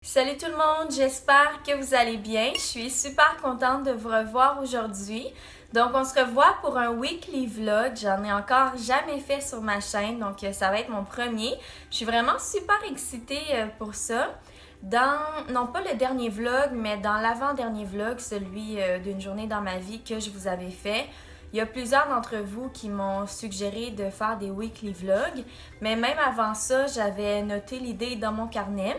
Salut tout le monde, j'espère que vous allez bien. Je suis super contente de vous revoir aujourd'hui. Donc on se revoit pour un weekly vlog. J'en ai encore jamais fait sur ma chaîne, donc ça va être mon premier. Je suis vraiment super excitée pour ça. Non pas le dernier vlog, mais dans l'avant-dernier vlog, celui d'une journée dans ma vie que je vous avais fait, il y a plusieurs d'entre vous qui m'ont suggéré de faire des weekly vlogs, mais même avant ça, j'avais noté l'idée dans mon carnet.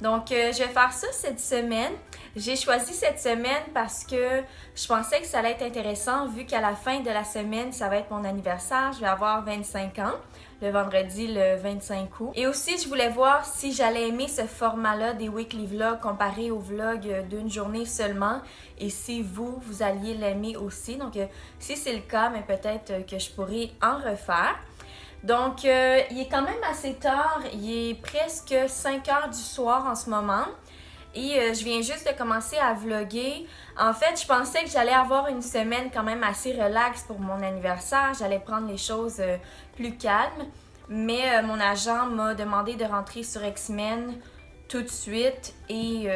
Donc, je vais faire ça cette semaine. J'ai choisi cette semaine parce que je pensais que ça allait être intéressant vu qu'à la fin de la semaine, ça va être mon anniversaire. Je vais avoir 25 ans, le vendredi le 25 août. Et aussi, je voulais voir si j'allais aimer ce format-là des weekly vlogs comparé aux vlogs d'une journée seulement et si vous alliez l'aimer aussi. Donc, si c'est le cas, mais peut-être que je pourrais en refaire. Donc, il est quand même assez tard, il est presque 5 heures du soir en ce moment et je viens juste de commencer à vlogger. En fait, je pensais que j'allais avoir une semaine quand même assez relax pour mon anniversaire, j'allais prendre les choses plus calmes, mais mon agent m'a demandé de rentrer sur X-Men tout de suite et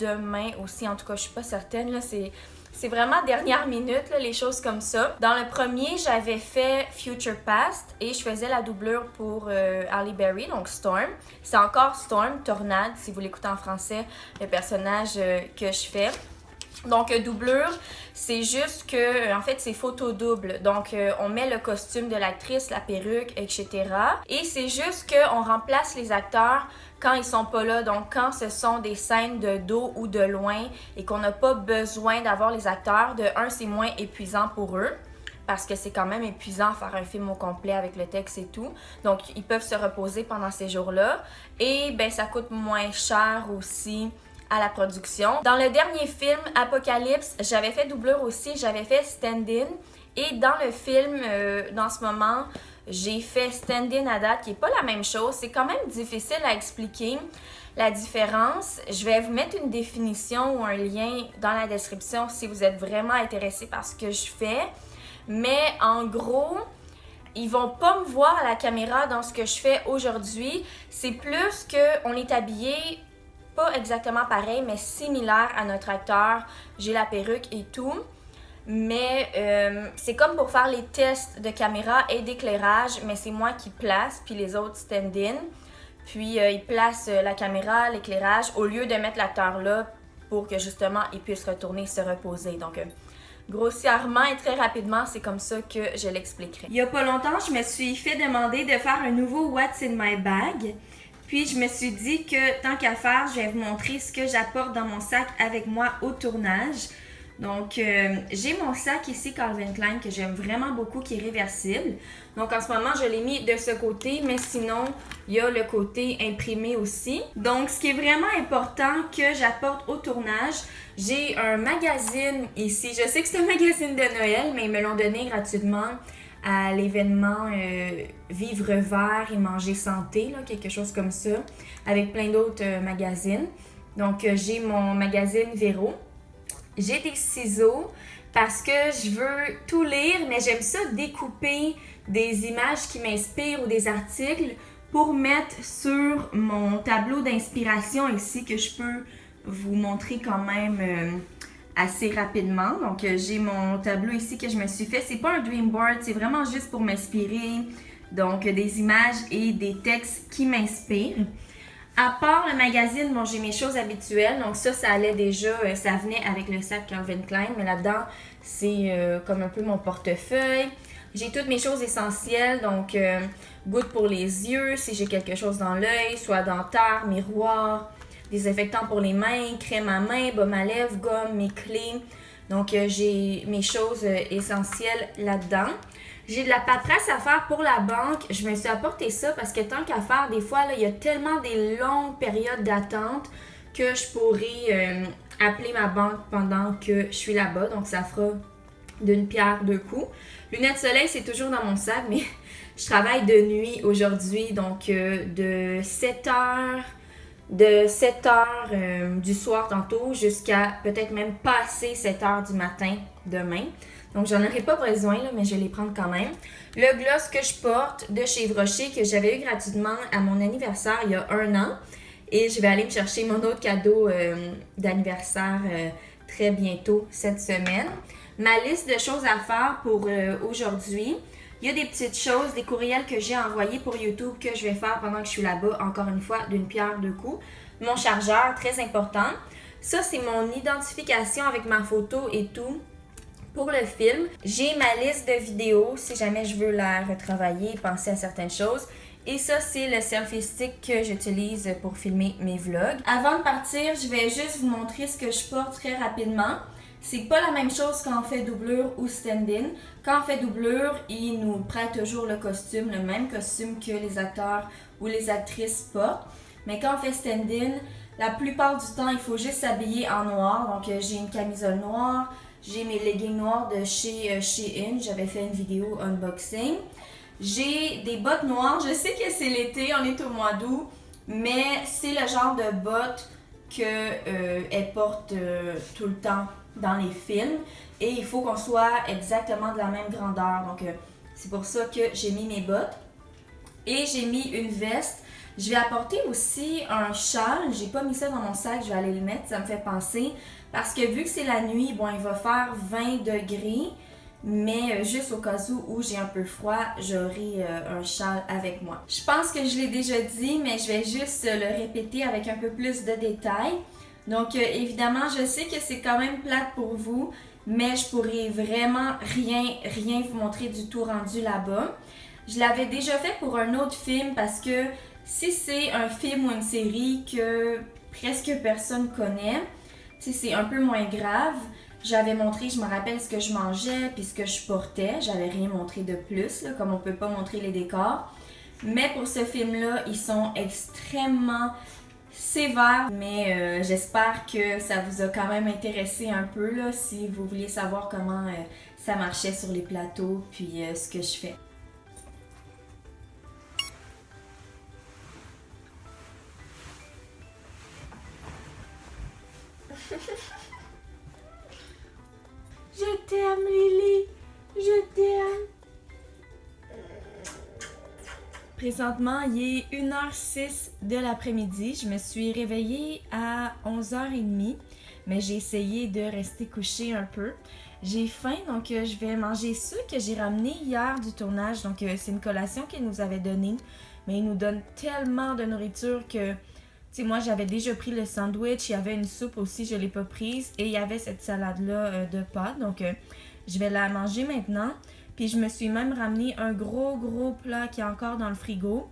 demain aussi, en tout cas, je suis pas certaine, là, c'est vraiment dernière minute, là, les choses comme ça. Dans le premier, j'avais fait Future Past et je faisais la doublure pour Halle Berry, donc Storm. C'est encore Storm, Tornade, si vous l'écoutez en français, le personnage que je fais. Donc, doublure, c'est juste que, en fait, c'est photo double. Donc, on met le costume de l'actrice, la perruque, etc. Et c'est juste qu'on remplace les acteurs quand ils sont pas là. Donc, quand ce sont des scènes de dos ou de loin et qu'on n'a pas besoin d'avoir les acteurs, de un, c'est moins épuisant pour eux. Parce que c'est quand même épuisant faire un film au complet avec le texte et tout. Donc, ils peuvent se reposer pendant ces jours-là. Et, ben, ça coûte moins cher aussi à la production. Dans le dernier film, Apocalypse, j'avais fait doublure aussi, j'avais fait stand-in. Et dans le film, dans ce moment, j'ai fait stand-in à date, qui n'est pas la même chose. C'est quand même difficile à expliquer la différence. Je vais vous mettre une définition ou un lien dans la description si vous êtes vraiment intéressé par ce que je fais. Mais en gros, ils vont pas me voir à la caméra dans ce que je fais aujourd'hui. C'est plus qu'on est habillé pas exactement pareil, mais similaire à notre acteur. J'ai la perruque et tout. Mais c'est comme pour faire les tests de caméra et d'éclairage, mais c'est moi qui place, puis les autres stand-in. Puis ils placent la caméra, l'éclairage, au lieu de mettre l'acteur là pour que justement il puisse retourner se reposer. Donc, grossièrement et très rapidement, c'est comme ça que je l'expliquerai. Il y a pas longtemps, je me suis fait demander de faire un nouveau What's in my bag. Puis je me suis dit que tant qu'à faire, je vais vous montrer ce que j'apporte dans mon sac avec moi au tournage. Donc j'ai mon sac ici Calvin Klein que j'aime vraiment beaucoup, qui est réversible. Donc en ce moment, je l'ai mis de ce côté, mais sinon, il y a le côté imprimé aussi. Donc ce qui est vraiment important que j'apporte au tournage, j'ai un magazine ici. Je sais que c'est un magazine de Noël, mais ils me l'ont donné gratuitement à l'événement Vivre vert et manger santé, là, quelque chose comme ça, avec plein d'autres magazines. Donc, j'ai mon magazine Véro. J'ai des ciseaux parce que je veux tout lire, mais j'aime ça découper des images qui m'inspirent ou des articles pour mettre sur mon tableau d'inspiration ici que je peux vous montrer quand même assez rapidement. Donc, j'ai mon tableau ici que je me suis fait. C'est pas un dream board, c'est vraiment juste pour m'inspirer. Donc, des images et des textes qui m'inspirent. À part le magazine, bon, j'ai mes choses habituelles. Donc, ça allait déjà, ça venait avec le sac Calvin Klein. Mais là-dedans, c'est comme un peu mon portefeuille. J'ai toutes mes choses essentielles. Donc, gouttes pour les yeux, si j'ai quelque chose dans l'œil, soit dentaire, miroir, désinfectant pour les mains, crème à main, baume à lèvres, gomme, mes clés. Donc, j'ai mes choses essentielles là-dedans. J'ai de la paperasse à faire pour la banque. Je me suis apporté ça parce que tant qu'à faire, des fois, là, il y a tellement des longues périodes d'attente que je pourrais appeler ma banque pendant que je suis là-bas. Donc, ça fera d'une pierre deux coups. Lunettes soleil, c'est toujours dans mon sac, mais je travaille de nuit aujourd'hui. Donc, de 7h du soir tantôt jusqu'à peut-être même passer 7h du matin demain. Donc, j'en aurai pas besoin, là, mais je vais les prendre quand même. Le gloss que je porte de chez Rocher, que j'avais eu gratuitement à mon anniversaire il y a 1 an. Et je vais aller me chercher mon autre cadeau d'anniversaire très bientôt cette semaine. Ma liste de choses à faire pour aujourd'hui. Il y a des petites choses, des courriels que j'ai envoyés pour YouTube que je vais faire pendant que je suis là-bas, encore une fois, d'une pierre deux coups. Mon chargeur, très important. Ça, c'est mon identification avec ma photo et tout pour le film. J'ai ma liste de vidéos si jamais je veux la retravailler, penser à certaines choses. Et ça, c'est le selfie stick que j'utilise pour filmer mes vlogs. Avant de partir, je vais juste vous montrer ce que je porte très rapidement. C'est pas la même chose quand on fait doublure ou stand-in. Quand on fait doublure, ils nous prêtent toujours le costume, le même costume que les acteurs ou les actrices portent. Mais quand on fait stand-in, la plupart du temps, il faut juste s'habiller en noir. Donc, j'ai une camisole noire, j'ai mes leggings noirs de chez Shein. J'avais fait une vidéo unboxing. J'ai des bottes noires. Je sais que c'est l'été, on est au mois d'août, mais c'est le genre de bottes qu'elle porte tout le temps dans les films et il faut qu'on soit exactement de la même grandeur. Donc, c'est pour ça que j'ai mis mes bottes et j'ai mis une veste. Je vais apporter aussi un châle. J'ai pas mis ça dans mon sac, je vais aller le mettre, ça me fait penser. Parce que vu que c'est la nuit, bon, il va faire 20 degrés. Mais juste au cas où j'ai un peu froid, j'aurai un châle avec moi. Je pense que je l'ai déjà dit, mais je vais juste le répéter avec un peu plus de détails. Donc évidemment, je sais que c'est quand même plate pour vous, mais je pourrais vraiment rien vous montrer du tout rendu là-bas. Je l'avais déjà fait pour un autre film parce que si c'est un film ou une série que presque personne connaît, c'est un peu moins grave. J'avais montré, je me rappelle ce que je mangeais puis ce que je portais. J'avais rien montré de plus, là, comme on peut pas montrer les décors. Mais pour ce film-là, ils sont extrêmement sévères. Mais j'espère que ça vous a quand même intéressé un peu, là, si vous vouliez savoir comment ça marchait sur les plateaux puis ce que je fais. Je t'aime, Lily. Je t'aime. Présentement, il est 1h06 de l'après-midi. Je me suis réveillée à 11h30, mais j'ai essayé de rester couchée un peu. J'ai faim, donc je vais manger ça que j'ai ramené hier du tournage. Donc, c'est une collation qu'ils nous avaient donnée, mais ils nous donnent tellement de nourriture que... Tu sais, moi, j'avais déjà pris le sandwich, il y avait une soupe aussi, je ne l'ai pas prise, et il y avait cette salade-là de pâtes, donc je vais la manger maintenant. Puis je me suis même ramené un gros plat qui est encore dans le frigo,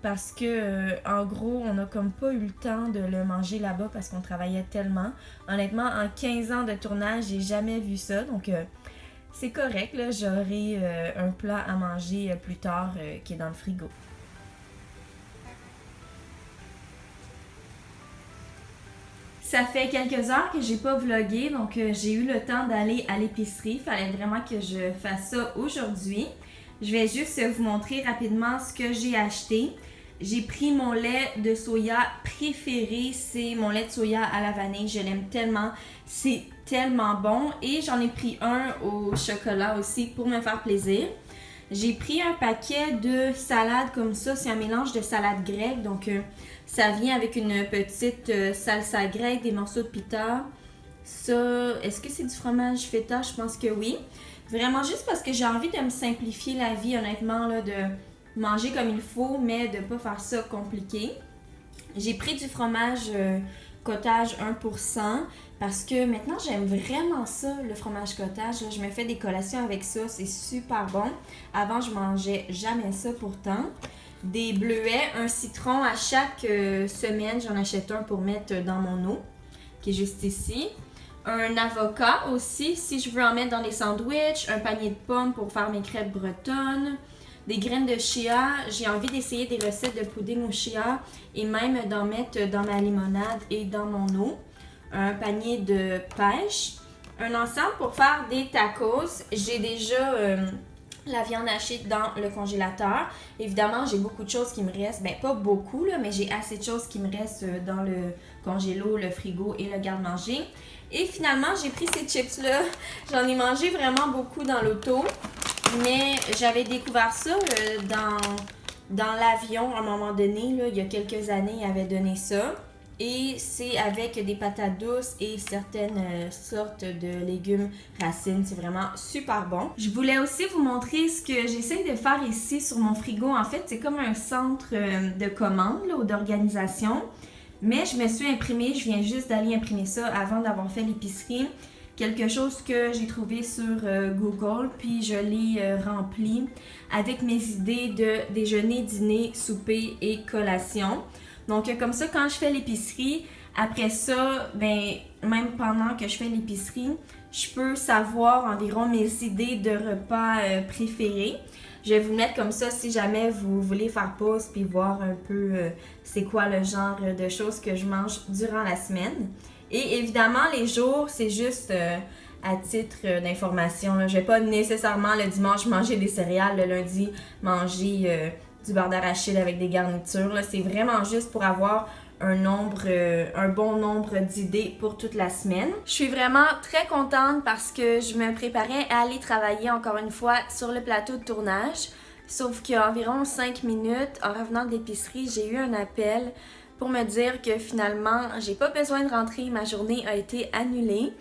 parce que, en gros, on n'a comme pas eu le temps de le manger là-bas parce qu'on travaillait tellement. Honnêtement, en 15 ans de tournage, j'ai jamais vu ça, donc c'est correct, là, j'aurai un plat à manger plus tard qui est dans le frigo. Ça fait quelques heures que j'ai pas vlogué, donc j'ai eu le temps d'aller à l'épicerie. Fallait vraiment que je fasse ça aujourd'hui. Je vais juste vous montrer rapidement ce que j'ai acheté. J'ai pris mon lait de soya préféré, c'est mon lait de soya à la vanille. Je l'aime tellement, c'est tellement bon. Et j'en ai pris un au chocolat aussi pour me faire plaisir. J'ai pris un paquet de salade comme ça, c'est un mélange de salade grecque, donc ça vient avec une petite salsa grecque, des morceaux de pita. Ça, est-ce que c'est du fromage feta? Je pense que oui. Vraiment juste parce que j'ai envie de me simplifier la vie, honnêtement, là, de manger comme il faut, mais de pas faire ça compliqué. J'ai pris du fromage cottage 1% parce que maintenant j'aime vraiment ça, le fromage cottage. Là, je me fais des collations avec ça, c'est super bon. Avant, je mangeais jamais ça pourtant. Des bleuets, un citron à chaque semaine, j'en achète un pour mettre dans mon eau, qui est juste ici. Un avocat aussi, si je veux en mettre dans les sandwichs. Un panier de pommes pour faire mes crêpes bretonnes. Des graines de chia. J'ai envie d'essayer des recettes de pudding au chia et même d'en mettre dans ma limonade et dans mon eau. Un panier de pêche. Un ensemble pour faire des tacos. J'ai déjà la viande hachée dans le congélateur. Évidemment, j'ai beaucoup de choses qui me restent. Ben, pas beaucoup, là, mais j'ai assez de choses qui me restent dans le congélo, le frigo et le garde-manger. Et finalement, j'ai pris ces chips-là. J'en ai mangé vraiment beaucoup dans l'auto. Mais j'avais découvert ça dans dans l'avion, à un moment donné, là, il y a quelques années, il avait donné ça. Et c'est avec des patates douces et certaines sortes de légumes racines. C'est vraiment super bon. Je voulais aussi vous montrer ce que j'essaie de faire ici sur mon frigo. En fait, c'est comme un centre de commande là, ou d'organisation. Mais je me suis imprimée, je viens juste d'aller imprimer ça avant d'avoir fait l'épicerie. Quelque chose que j'ai trouvé sur Google, puis je l'ai rempli avec mes idées de déjeuner, dîner, souper et collation. Donc comme ça, quand je fais l'épicerie, après ça, ben même pendant que je fais l'épicerie, je peux savoir environ mes idées de repas préférés. Je vais vous mettre comme ça si jamais vous voulez faire pause puis voir un peu c'est quoi le genre de choses que je mange durant la semaine. Et évidemment, les jours, c'est juste à titre d'information. Je ne vais pas nécessairement le dimanche manger des céréales, le lundi manger du beurre d'arachide avec des garnitures. C'est vraiment juste pour avoir un bon nombre d'idées pour toute la semaine. Je suis vraiment très contente parce que je me préparais à aller travailler encore une fois sur le plateau de tournage. Sauf qu'il y a environ 5 minutes, en revenant de l'épicerie, j'ai eu un appel pour me dire que finalement, j'ai pas besoin de rentrer, ma journée a été annulée.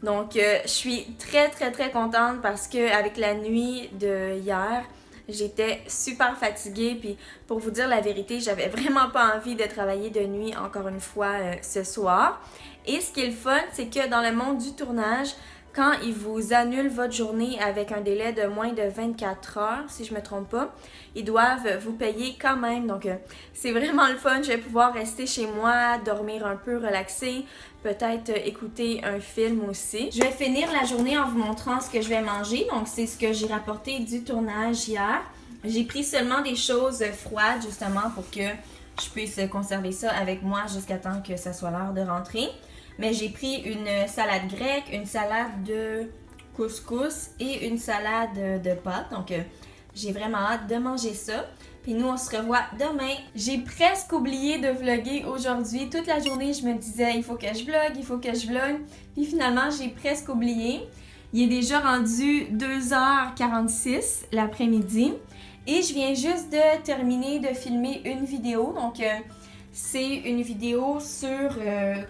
Donc, je suis très contente parce que avec la nuit de hier, j'étais super fatiguée. Puis, pour vous dire la vérité, j'avais vraiment pas envie de travailler de nuit encore une fois ce soir. Et ce qui est le fun, c'est que dans le monde du tournage, quand ils vous annulent votre journée avec un délai de moins de 24 heures, si je me trompe pas, ils doivent vous payer quand même. Donc, c'est vraiment le fun. Je vais pouvoir rester chez moi, dormir un peu, relaxer, peut-être écouter un film aussi. Je vais finir la journée en vous montrant ce que je vais manger. Donc, c'est ce que j'ai rapporté du tournage hier. J'ai pris seulement des choses froides, justement, pour que je puisse conserver ça avec moi jusqu'à temps que ça soit l'heure de rentrer. Mais j'ai pris une salade grecque, une salade de couscous et une salade de pâtes. Donc, j'ai vraiment hâte de manger ça. Puis nous, on se revoit demain. J'ai presque oublié de vlogger aujourd'hui. Toute la journée, je me disais, il faut que je vlog, il faut que je vlog. Puis finalement, j'ai presque oublié. Il est déjà rendu 2h46 l'après-midi. Et je viens juste de terminer de filmer une vidéo. Donc, c'est une vidéo sur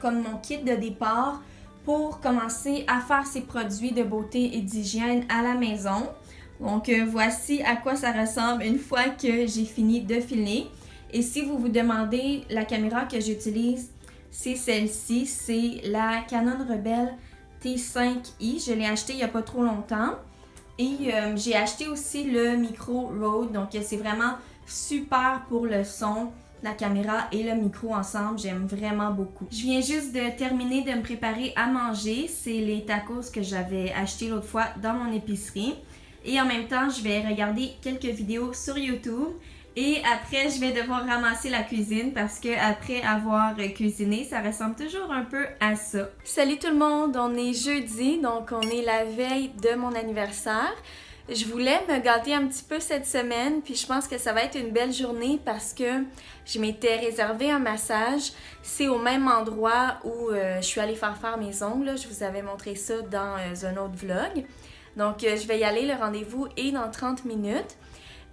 comme mon kit de départ pour commencer à faire ces produits de beauté et d'hygiène à la maison. Donc voici à quoi ça ressemble une fois que j'ai fini de filmer. Et si vous vous demandez la caméra que j'utilise, c'est celle-ci, c'est la Canon Rebel T5i. Je l'ai acheté il n'y a pas trop longtemps. Et j'ai acheté aussi le micro Rode, donc c'est vraiment super pour le son. La caméra et le micro ensemble, j'aime vraiment beaucoup. Je viens juste de terminer de me préparer à manger. C'est les tacos que j'avais achetés l'autre fois dans mon épicerie. Et en même temps, je vais regarder quelques vidéos sur YouTube. Et après, je vais devoir ramasser la cuisine parce que après avoir cuisiné, ça ressemble toujours un peu à ça. Salut tout le monde, on est jeudi, donc on est la veille de mon anniversaire. Je voulais me gâter un petit peu cette semaine, puis je pense que ça va être une belle journée parce que je m'étais réservé un massage. C'est au même endroit où je suis allée faire mes ongles. Je vous avais montré ça dans un autre vlog. Donc, je vais y aller, le rendez-vous est dans 30 minutes.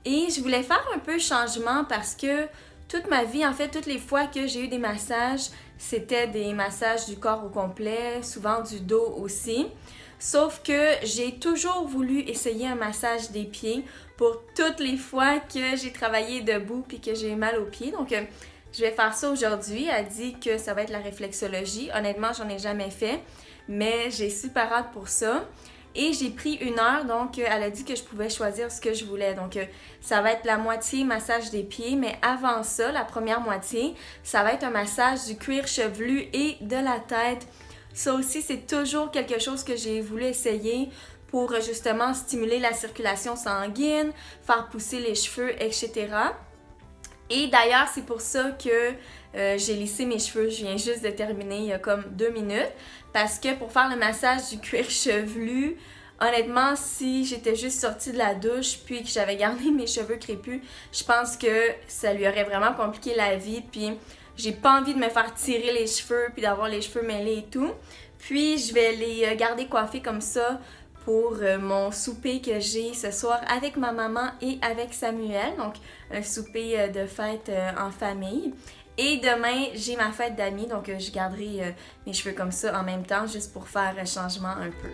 Et je voulais faire un peu changement parce que toute ma vie, en fait, toutes les fois que j'ai eu des massages, c'était des massages du corps au complet, souvent du dos aussi. Sauf que j'ai toujours voulu essayer un massage des pieds pour toutes les fois que j'ai travaillé debout puis que j'ai mal aux pieds. Donc, je vais faire ça aujourd'hui. Elle dit que ça va être la réflexologie. Honnêtement, j'en ai jamais fait, mais j'ai super hâte pour ça. Et j'ai pris 1 heure, donc elle a dit que je pouvais choisir ce que je voulais. Donc, ça va être la moitié massage des pieds, mais avant ça, la première moitié, ça va être un massage du cuir chevelu et de la tête. Ça aussi, c'est toujours quelque chose que j'ai voulu essayer pour justement stimuler la circulation sanguine, faire pousser les cheveux, etc. Et d'ailleurs, c'est pour ça que j'ai lissé mes cheveux. Je viens juste de terminer il y a comme 2 minutes. Parce que pour faire le massage du cuir chevelu, honnêtement, si j'étais juste sortie de la douche puis que j'avais gardé mes cheveux crépus, je pense que ça lui aurait vraiment compliqué la vie. Puis j'ai pas envie de me faire tirer les cheveux puis d'avoir les cheveux mêlés et tout. Puis je vais les garder coiffés comme ça pour mon souper que j'ai ce soir avec ma maman et avec Samuel. Donc, un souper de fête en famille. Et demain, j'ai ma fête d'amis, donc je garderai mes cheveux comme ça en même temps, juste pour faire un changement un peu.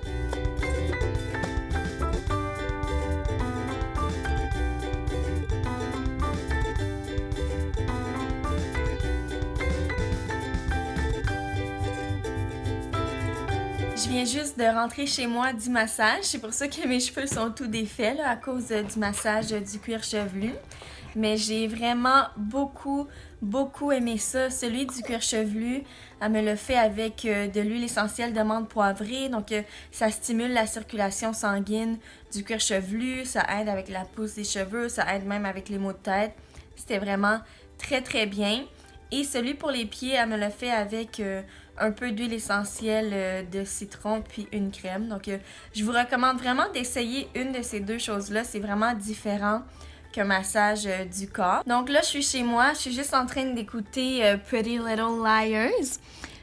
Je viens juste de rentrer chez moi du massage. C'est pour ça que mes cheveux sont tout défaits là, à cause du massage du cuir chevelu. Mais j'ai vraiment beaucoup aimé ça. Celui du cuir chevelu, elle me l'a fait avec de l'huile essentielle de menthe poivrée. Donc, ça stimule la circulation sanguine du cuir chevelu. Ça aide avec la pousse des cheveux. Ça aide même avec les maux de tête. C'était vraiment très bien. Et celui pour les pieds, elle me l'a fait avec un peu d'huile essentielle de citron puis une crème. Donc, je vous recommande vraiment d'essayer une de ces deux choses-là. C'est vraiment différent qu'un massage du corps. Donc là, je suis chez moi. Je suis juste en train d'écouter Pretty Little Liars.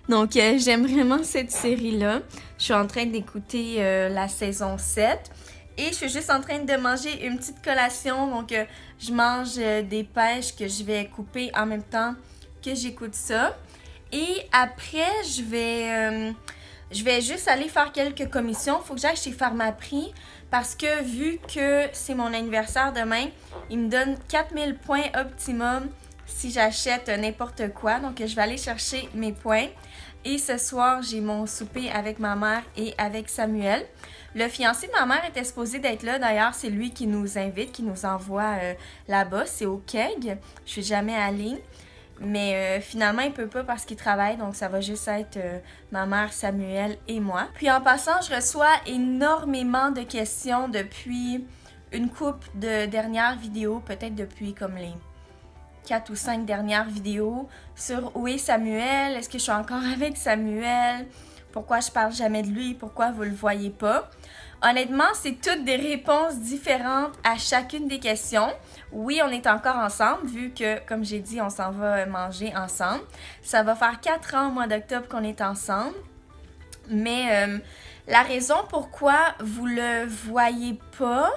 Donc, j'aime vraiment cette série-là. Je suis en train d'écouter la saison 7. Et je suis juste en train de manger une petite collation. Donc, je mange des pêches que je vais couper en même temps que j'écoute ça. Et après, je vais juste aller faire quelques commissions. Il faut que j'aille chez Pharmaprix parce que vu que c'est mon anniversaire demain, ils me donnent 4000 points optimum si j'achète n'importe quoi. Donc, je vais aller chercher mes points. Et ce soir, j'ai mon souper avec ma mère et avec Samuel. Le fiancé de ma mère était supposé d'être là. D'ailleurs, c'est lui qui nous invite, qui nous envoie là-bas. C'est au Keg. Je suis jamais allée. Mais finalement, il peut pas parce qu'il travaille, donc ça va juste être ma mère, Samuel et moi. Puis en passant, je reçois énormément de questions depuis une couple de dernières vidéos, peut-être depuis comme les 4 ou 5 dernières vidéos, sur où est Samuel, est-ce que je suis encore avec Samuel, pourquoi je parle jamais de lui, pourquoi vous le voyez pas. Honnêtement, c'est toutes des réponses différentes à chacune des questions. Oui, on est encore ensemble, vu que, comme j'ai dit, on s'en va manger ensemble. Ça va faire 4 ans au mois d'octobre qu'on est ensemble. Mais la raison pourquoi vous le voyez pas,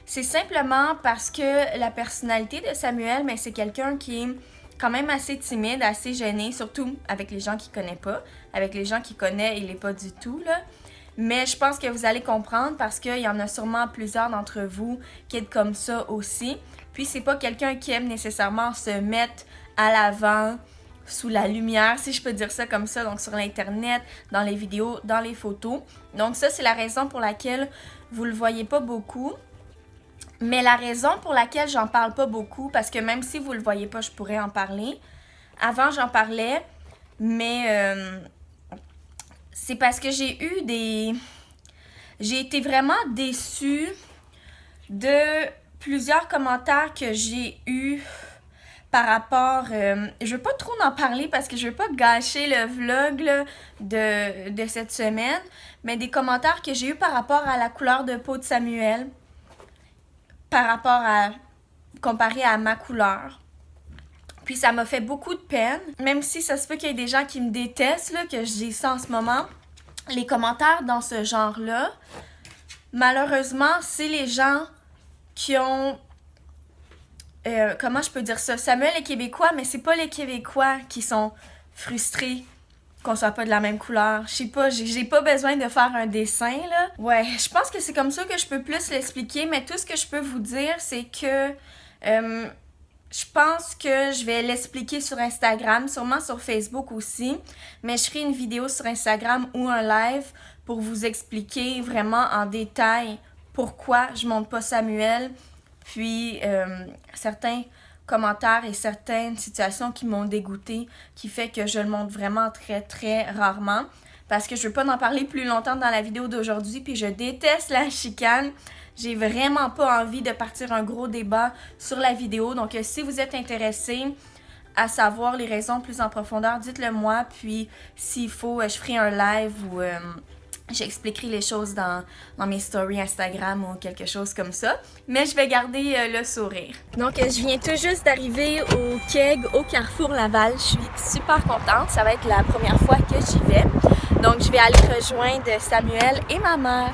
c'est simplement parce que la personnalité de Samuel, mais c'est quelqu'un qui est quand même assez timide, assez gêné, surtout avec les gens qu'il connaît pas. Avec les gens qu'il connaît, il est pas du tout, là. Mais je pense que vous allez comprendre parce qu'il y en a sûrement plusieurs d'entre vous qui êtes comme ça aussi. Puis c'est pas quelqu'un qui aime nécessairement se mettre à l'avant, sous la lumière, si je peux dire ça comme ça, donc sur l'internet, dans les vidéos, dans les photos. Donc ça, c'est la raison pour laquelle vous le voyez pas beaucoup. Mais la raison pour laquelle j'en parle pas beaucoup, parce que même si vous le voyez pas, je pourrais en parler. Avant, j'en parlais, mais c'est parce que j'ai été vraiment déçue de plusieurs commentaires que j'ai eus par rapport... je veux pas trop en parler parce que je veux pas gâcher le vlog là, de cette semaine, mais des commentaires que j'ai eus par rapport à la couleur de peau de Samuel, par rapport à... comparé à ma couleur. Puis ça m'a fait beaucoup de peine, même si ça se peut qu'il y ait des gens qui me détestent, là, que je dis ça en ce moment. Les commentaires dans ce genre-là, malheureusement, c'est les gens qui ont... comment je peux dire ça? Samuel est québécois, mais c'est pas les Québécois qui sont frustrés qu'on soit pas de la même couleur. Je sais pas, j'ai pas besoin de faire un dessin, là. Ouais, je pense que c'est comme ça que je peux plus l'expliquer, mais tout ce que je peux vous dire, c'est que... je pense que je vais l'expliquer sur Instagram, sûrement sur Facebook aussi, mais je ferai une vidéo sur Instagram ou un live pour vous expliquer vraiment en détail pourquoi je montre pas Samuel, puis certains commentaires et certaines situations qui m'ont dégoûtée, qui fait que je le montre vraiment très rarement, parce que je veux pas en parler plus longtemps dans la vidéo d'aujourd'hui, puis je déteste la chicane. J'ai vraiment pas envie de partir un gros débat sur la vidéo. Donc, si vous êtes intéressé à savoir les raisons plus en profondeur, dites-le moi. Puis, s'il faut, je ferai un live où j'expliquerai les choses dans mes stories Instagram ou quelque chose comme ça. Mais je vais garder le sourire. Donc, je viens tout juste d'arriver au Keg, au Carrefour Laval. Je suis super contente. Ça va être la première fois que j'y vais. Donc, je vais aller rejoindre Samuel et ma mère.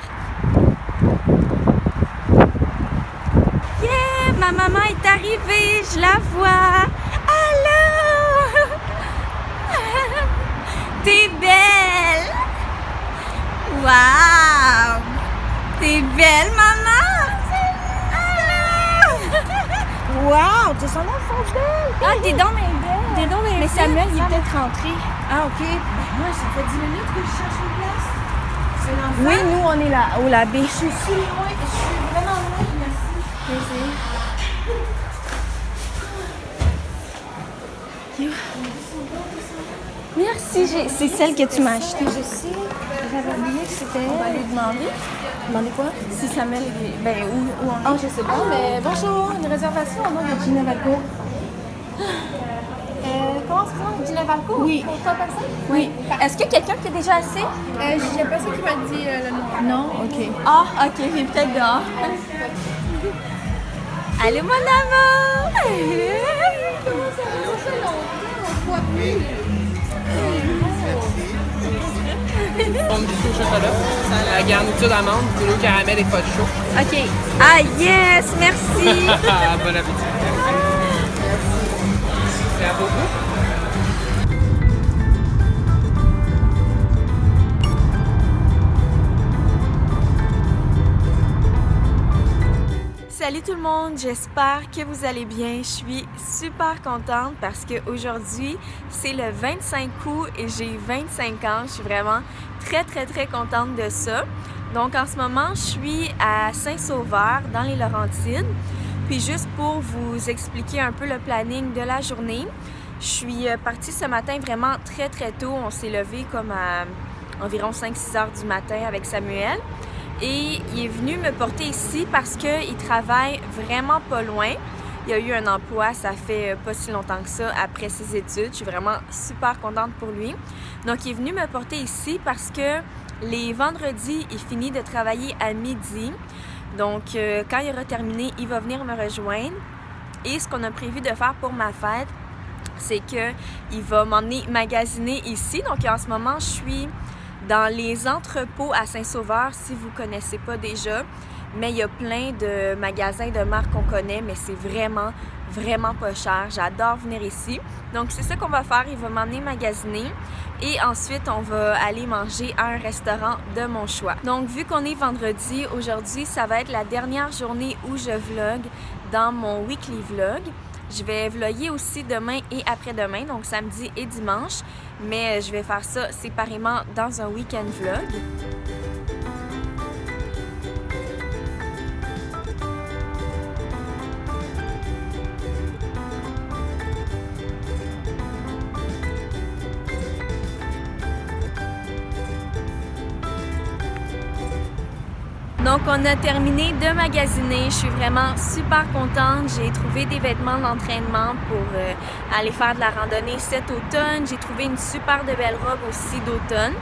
ma maman est arrivée, je la vois. Allô! T'es belle! Wow! T'es belle, maman! Allô! Wow! Tes sandales sont belles! Ah, t'es donc bien belle! T'es donc bien Mais belle. Samuel, il est peut-être rentré. Ah, OK. Ben, moi, ça fait 10 minutes que je cherche une place. C'est l'enfant. Oui, nous, on est là, au labé. Je suis loin. Je suis vraiment loin. Merci. Merci, c'est celle que tu m'as achetée. Je sais. J'avais oublié que c'était... On va lui demander Demandez quoi? si Samuel est... Ben, où on est. Ah, je sais pas, mais bonjour. Une réservation au nom de Gina Valcourt. Comment ça s'appelle? Gina Valcourt? Oui. Pour 3 personnes? Oui. Est-ce que quelqu'un qui est déjà assis? J'ai personne qui m'a dit le nom. Non? OK. Ah, ok, il est peut-être dehors. Allô, mon amour! Comment ça va? Ça fait longtemps, on se voit plus. Pomme du au chocolat, la garniture d'amande, poulet au caramel et pas de chaud. Ok. Ah, yes! Merci! Bon appétit. C'est à beaucoup. Salut tout le monde, j'espère que vous allez bien. Je suis super contente parce qu'aujourd'hui, c'est le 25 août et j'ai 25 ans. Je suis vraiment très contente de ça. Donc en ce moment, je suis à Saint-Sauveur, dans les Laurentides. Puis juste pour vous expliquer un peu le planning de la journée, je suis partie ce matin vraiment très tôt. On s'est levé comme à environ 5-6 heures du matin avec Samuel. Et il est venu me porter ici parce qu'il travaille vraiment pas loin. Il a eu un emploi, ça fait pas si longtemps que ça, après ses études. Je suis vraiment super contente pour lui. Donc, il est venu me porter ici parce que les vendredis, il finit de travailler à midi. Donc, quand il aura terminé, il va venir me rejoindre. Et ce qu'on a prévu de faire pour ma fête, c'est qu'il va m'emmener magasiner ici. Donc, en ce moment, je suis dans les entrepôts à Saint-Sauveur, si vous ne connaissez pas déjà, mais il y a plein de magasins de marques qu'on connaît, mais c'est vraiment pas cher. J'adore venir ici. Donc, c'est ça qu'on va faire. Il va m'emmener magasiner et ensuite, on va aller manger à un restaurant de mon choix. Donc, vu qu'on est vendredi, aujourd'hui, ça va être la dernière journée où je vlog dans mon weekly vlog. Je vais vlogger aussi demain et après-demain, donc samedi et dimanche, mais je vais faire ça séparément dans un week-end vlog. Donc, on a terminé de magasiner. Je suis vraiment super contente. J'ai trouvé des vêtements d'entraînement pour aller faire de la randonnée cet automne. J'ai trouvé une super de belle robe aussi d'automne.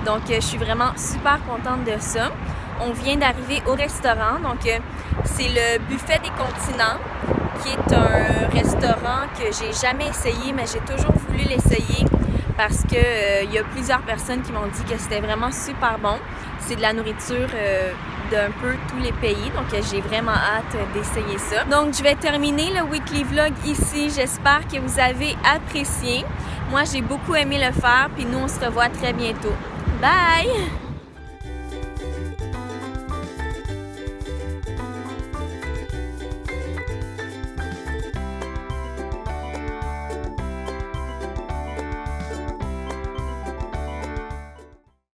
Donc, je suis vraiment super contente de ça. On vient d'arriver au restaurant. Donc, c'est le Buffet des Continents, qui est un restaurant que j'ai jamais essayé, mais j'ai toujours voulu l'essayer parce que y a plusieurs personnes qui m'ont dit que c'était vraiment super bon. C'est de la nourriture d'un peu tous les pays, donc j'ai vraiment hâte d'essayer ça. Donc je vais terminer le weekly vlog ici. J'espère que vous avez apprécié. Moi j'ai beaucoup aimé le faire, puis nous on se revoit très bientôt. Bye!